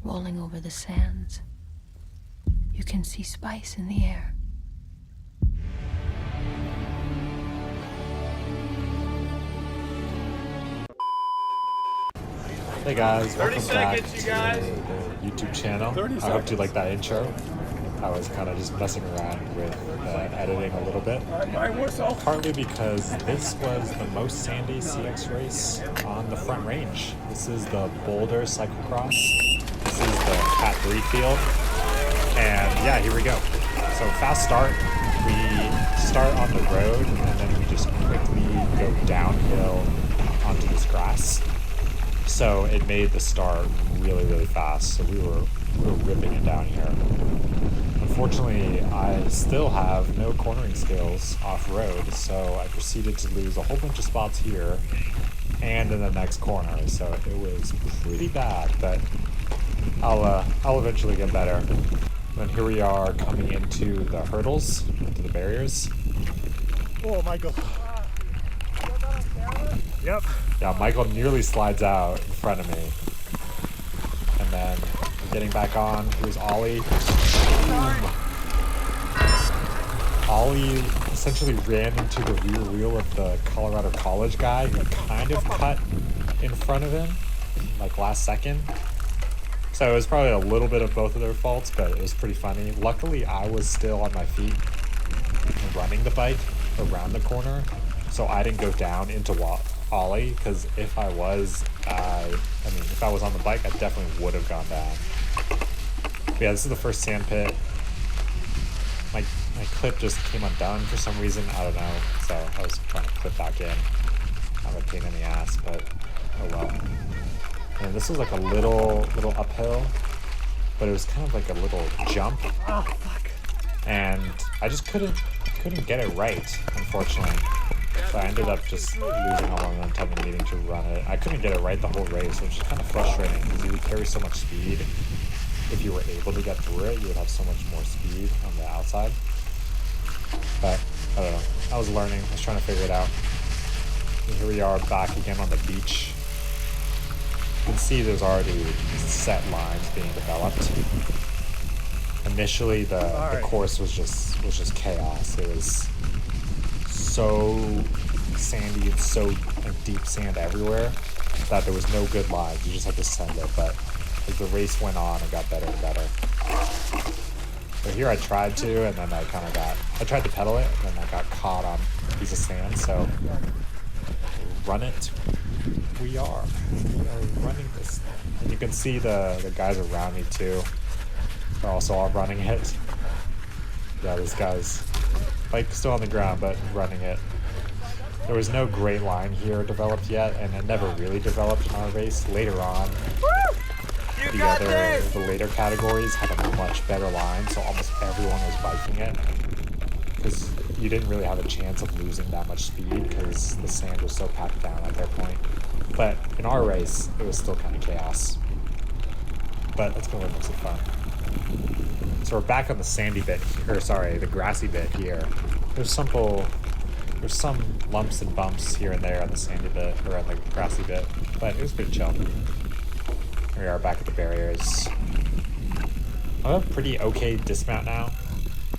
rolling over the sands. You can see spice in the air. Hey guys, 30 welcome back seconds, you to guys. the YouTube channel. I hope you like that intro. I was kind of just messing around with editing a little bit. Partly because this was the most sandy CX race on the Front Range. This is the Boulder cyclocross. This is the Cat 3 field. And yeah, here we go. So fast start. We start on the road and then we just quickly go downhill onto this grass. So it made the start really, really fast. So we were ripping it down here. Unfortunately, I still have no cornering skills off-road, so I proceeded to lose a whole bunch of spots here and in the next corner. So it was pretty bad, but I'll eventually get better. And here we are coming into the hurdles, into the barriers. Oh, Michael. Yep. Yeah, Michael nearly slides out in front of me. And then we're getting back on. Here's Ollie. Boom. Ollie essentially ran into the rear wheel of the Colorado College guy who kind of cut in front of him, like last second. So it was probably a little bit of both of their faults, but it was pretty funny. Luckily, I was still on my feet running the bike around the corner, so I didn't go down into Ollie, because if I was, if I was on the bike, I definitely would have gone down. But yeah, this is the first sand pit. My clip just came undone for some reason, I don't know, so I was trying to clip back in. Kind of a pain in the ass, but oh well. And this was like a little uphill, but it was kind of like a little jump. Oh, fuck. And I just couldn't get it right, unfortunately. So I ended up just losing all my momentum and needing to run it. I couldn't get it right the whole race, which is kind of frustrating because you would carry so much speed. If you were able to get through it, you would have so much more speed on the outside. But, I don't know. I was learning. I was trying to figure it out. And here we are back again on the beach. You can see there's already set lines being developed. Initially, the course was just chaos. It was so sandy and so deep sand everywhere that there was no good lines. You just had to send it. But as the race went on, it got better and better. But here I tried to, and then I tried to pedal it, and then I got caught on a piece of sand. So run it. We are running this. And you can see the guys around me too. They're also all running it. Yeah, this guy's like still on the ground, but running it. There was no great line here developed yet, and it never really developed in our race. Later on, the later categories had a much better line, so almost everyone was biking it. Because you didn't really have a chance of losing that much speed because the sand was so packed down at that point. But in our race, it was still kind of chaos. But that's what makes it fun. So we're back on the sandy bit, the grassy bit here. There's some lumps and bumps here and there on the sandy bit, or on the grassy bit, but it was pretty chill. Here we are back at the barriers. I have a pretty okay dismount now.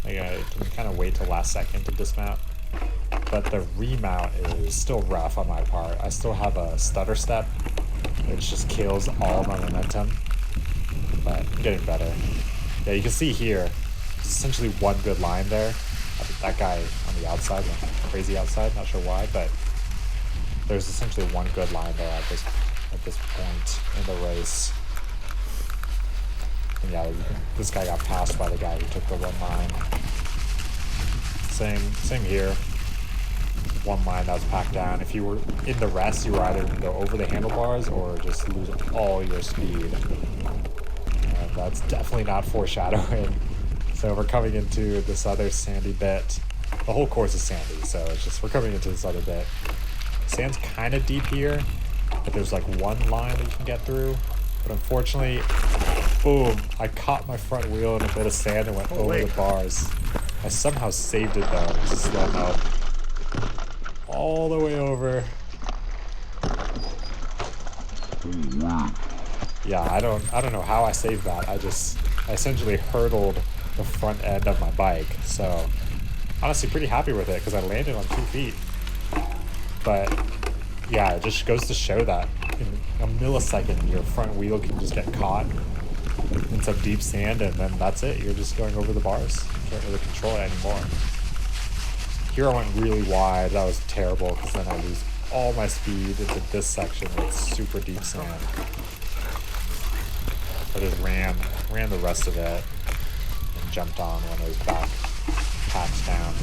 Like I can kind of wait till last second to dismount. But the remount is still rough on my part. I still have a stutter step, which just kills all my momentum. But I'm getting better. Yeah, you can see here, there's essentially one good line there. That guy on the outside, crazy outside, not sure why, but there's essentially one good line there at this point in the race. And yeah, this guy got passed by the guy who took the one line. Same here. One line that was packed down. If you were in the rest, you were either going to go over the handlebars or just lose all your speed. And that's definitely not foreshadowing. So we're coming into this other sandy bit. The whole course is sandy, so it's just we're coming into this other bit. Sand's kind of deep here, but there's like one line that you can get through. But unfortunately, boom, I caught my front wheel in a bit of sand and went over the bars. I somehow saved it though. This is slow-mo. All the way over. Yeah, I don't know how I saved that. I essentially hurdled the front end of my bike. So honestly pretty happy with it because I landed on 2 feet. But yeah, it just goes to show that in a millisecond your front wheel can just get caught in some deep sand, and then that's it. You're just going over the bars. You can't really control it anymore. Here I went really wide. That was terrible because then I lose all my speed into this section with super deep sand. I just ran the rest of it and jumped on when it was back packed down.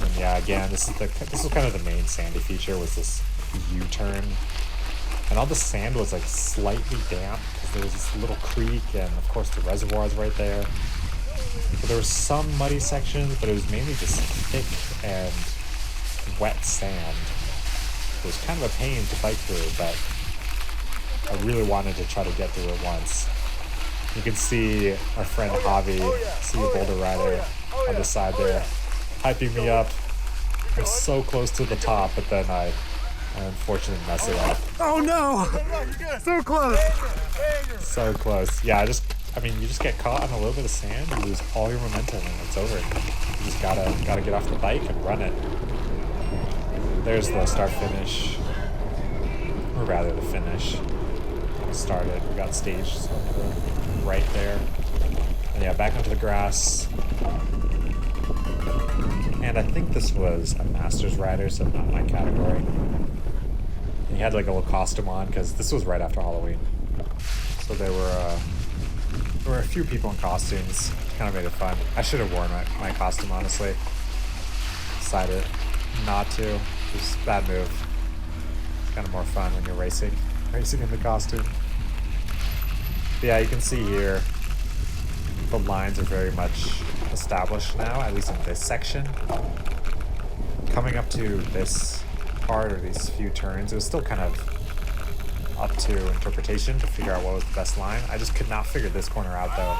And yeah, again, this was kind of the main sandy feature, was this U-turn. And all the sand was like slightly damp because there was this little creek, and of course the reservoir is right there. So there were some muddy sections, but it was mainly just thick and wet sand. It was kind of a pain to bike through, but I really wanted to try to get through it once. You can see our friend Javi, see a Boulder rider on the side there, hyping me up. I'm so close to the top, but then I unfortunately messed it up. Oh no! So close! So close. Yeah, I mean, you just get caught on a little bit of sand, you lose all your momentum, and it's over. You just gotta get off the bike and run it. There's the start finish, or rather the finish. We started, we got staged right there. And yeah, back onto the grass. And I think this was a Masters rider, so not my category. And he had like a little costume on because this was right after Halloween. So there were a few people in costumes. Kind of made it fun. I should have worn my costume, honestly. Decided not to. It was a bad move. It's kind of more fun when you're racing in the costume. But yeah, you can see here the lines are very much established now, at least in this section. Coming up to this part, or these few turns, it was still kind of up to interpretation to figure out what was the best line. I just could not figure this corner out though.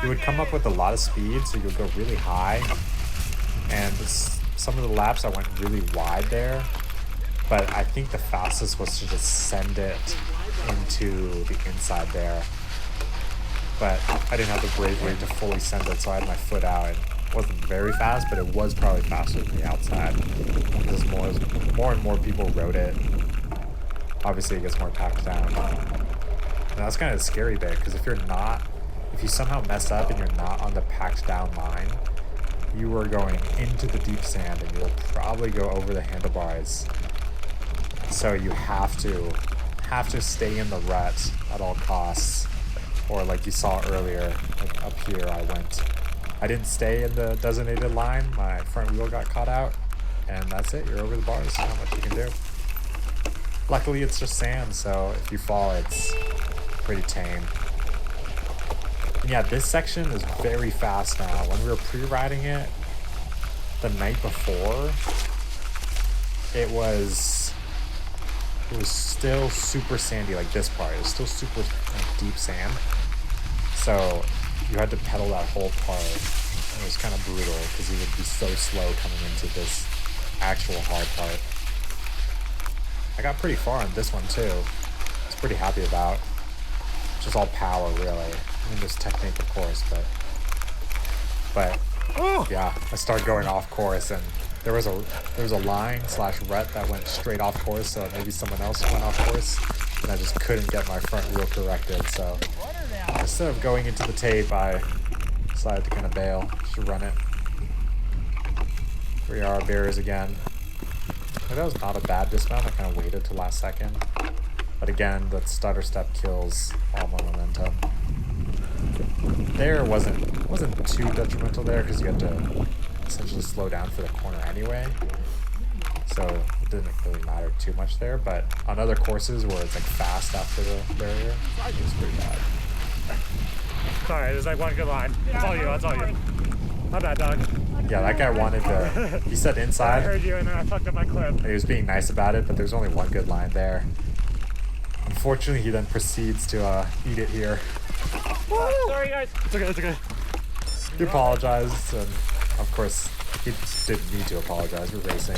You would come up with a lot of speed, so you'll go really high, and some of the laps I went really wide there, but I think the fastest was to just send it into the inside there. But I didn't have the bravery to fully send it, so I had my foot out. It wasn't very fast, but it was probably faster than the outside. Because more and more people rode it. Obviously it gets more packed down. And that's kind of the scary bit, because if you somehow mess up and you're not on the packed down line, you are going into the deep sand and you'll probably go over the handlebars. So you have to stay in the rut at all costs. Or like you saw earlier, like up here I didn't stay in the designated line, my front wheel got caught out, and that's it, you're over the bars, not much you can do. Luckily it's just sand, so if you fall it's pretty tame. And yeah, this section is very fast now. When we were pre-riding it the night before, it was still super sandy, like this part. It was still super deep sand. So you had to pedal that whole part. And it was kind of brutal because you would be so slow coming into this actual hard part. I got pretty far on this one too. I was pretty happy about. Just all power, really. I mean, there's technique, of course, but yeah, I started going off course, and there was a line / rut that went straight off course, so maybe someone else went off course, and I just couldn't get my front wheel corrected. So instead of going into the tape, I decided to kind of bail, just run it. Here we are, barriers again. That was not a bad dismount. I kind of waited till last second, but again, the stutter step kills all my momentum. There wasn't too detrimental there because you had to essentially slow down for the corner anyway, so it didn't really matter too much there. But on other courses where it's like fast after the barrier, it was pretty bad. Sorry, there's like one good line. That's all you. My bad, dog. Yeah, that guy wanted to, he said inside. I heard you and then I fucked up my clip. He was being nice about it, but there's only one good line there. Unfortunately, he then proceeds to eat it here. Sorry guys. It's okay. He apologized, and of course, he didn't need to apologize. We're racing.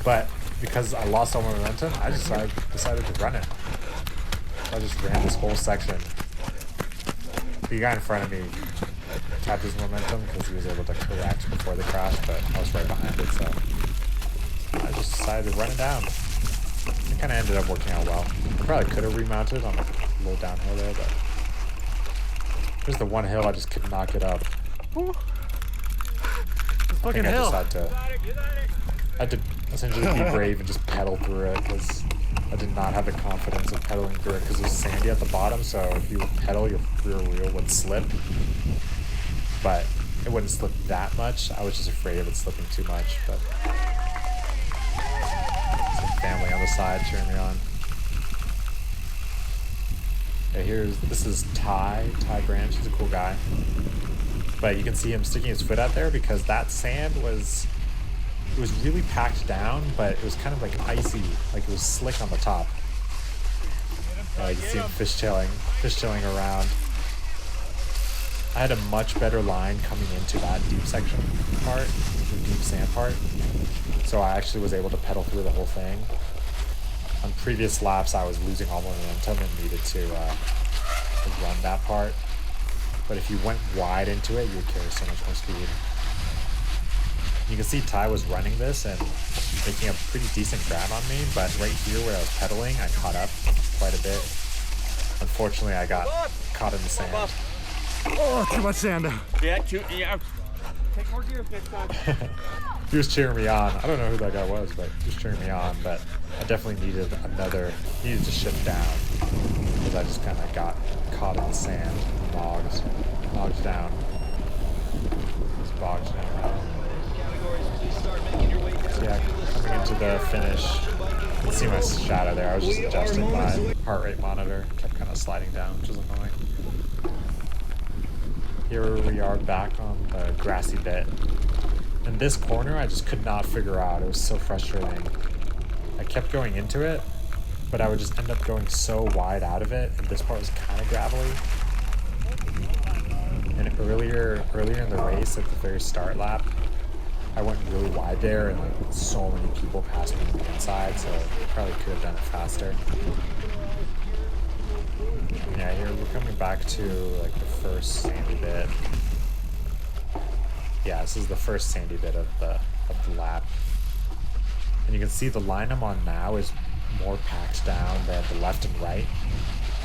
But because I lost all my momentum, I just decided to run it. I just ran this whole section. The guy in front of me kept his momentum because he was able to correct before the crash, but I was right behind it, so I just decided to run it down. It kind of ended up working out well. I probably could have remounted on a little downhill there, but there's the one hill I just could not get up. I think I had to essentially be brave and just pedal through it because I did not have the confidence of pedaling through it because it was sandy at the bottom, so if you would pedal, your rear wheel would slip. But it wouldn't slip that much. I was just afraid of it slipping too much, but some family on the side cheering me on. Okay, this is Ty Branch. He's a cool guy. But you can see him sticking his foot out there because that sand was really packed down, but it was kind of like icy, like it was slick on the top. You can see him fishtailing around. I had a much better line coming into that deep section part, the deep sand part, so I actually was able to pedal through the whole thing. On previous laps, I was losing all my momentum and needed to run that part. But if you went wide into it, you would carry so much more speed. You can see Ty was running this and making a pretty decent grab on me, but right here where I was pedaling, I caught up quite a bit. Unfortunately, I got caught in the sand. Oh, too much sand. Yeah. Take more gears next time. He was cheering me on. I don't know who that guy was, but he was cheering me on. But I definitely needed to shift down because I just kind of got caught in the sand, bogs down. Just bogs down. So yeah, coming into the finish, you can see my shadow there. I was just adjusting my heart rate monitor. Kept kind of sliding down, which was annoying. Here we are back on the grassy bit. And this corner I just could not figure out. It was so frustrating. I kept going into it, but I would just end up going so wide out of it, and this part was kind of gravelly. And earlier in the race, at the very start lap, I went really wide there, and like so many people passed me on the inside, so I probably could have done it faster. Yeah, here we're coming back to like the first sandy bit. Yeah, this is the first sandy bit of the lap. And you can see the line I'm on now is more packed down than the left and right.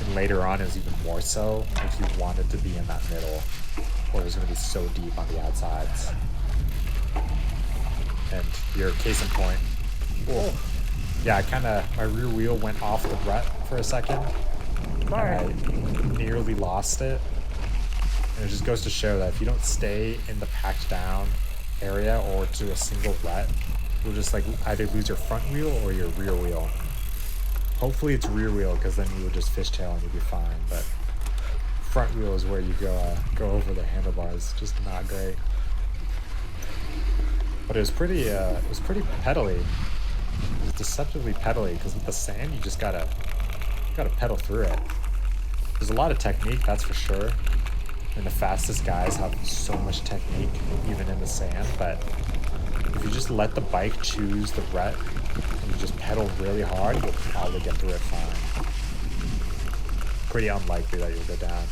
And later on is even more so if you wanted to be in that middle, or it's going to be so deep on the outsides. And your case in point. Whoa. Yeah, my rear wheel went off the rut for a second. And I nearly lost it. And it just goes to show that if you don't stay in the packed down area or to a single rut, you'll just like either lose your front wheel or your rear wheel. Hopefully it's rear wheel because then you would just fishtail and you'd be fine. But front wheel is where you go over the handlebars. Just not great. But it was pretty pedally. It was deceptively pedally because with the sand you just gotta pedal through it. There's a lot of technique, that's for sure. And the fastest guys have so much technique, even in the sand. But if you just let the bike choose the rut and you just pedal really hard, you'll probably get through it fine. Pretty unlikely that you'll go down.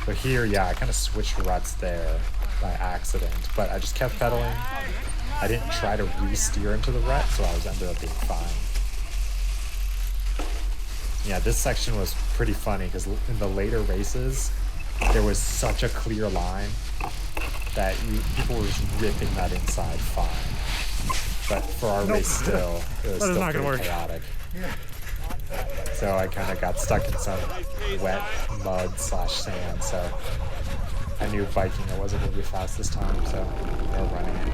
But here, yeah, I kind of switched ruts there by accident, but I just kept pedaling. I didn't try to re-steer into the rut, so I ended up being fine. Yeah, this section was pretty funny because in the later races, there was such a clear line that people were just ripping that inside fine. But for our race still, it was still pretty chaotic. So I kind of got stuck in some wet mud/sand, so I knew biking I wasn't going to be fast this time, so we were running it.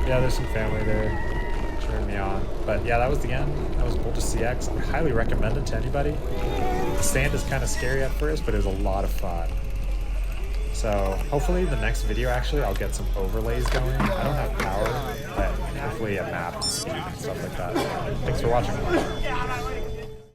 Yeah, there's some family there cheering me on. But yeah, that was the end. That was Boulder CX. I highly recommend it to anybody. The sand is kind of scary at first, but it was a lot of fun. So hopefully the next video, actually, I'll get some overlays going. I don't have power, but hopefully a map and speed and stuff like that. Thanks for watching.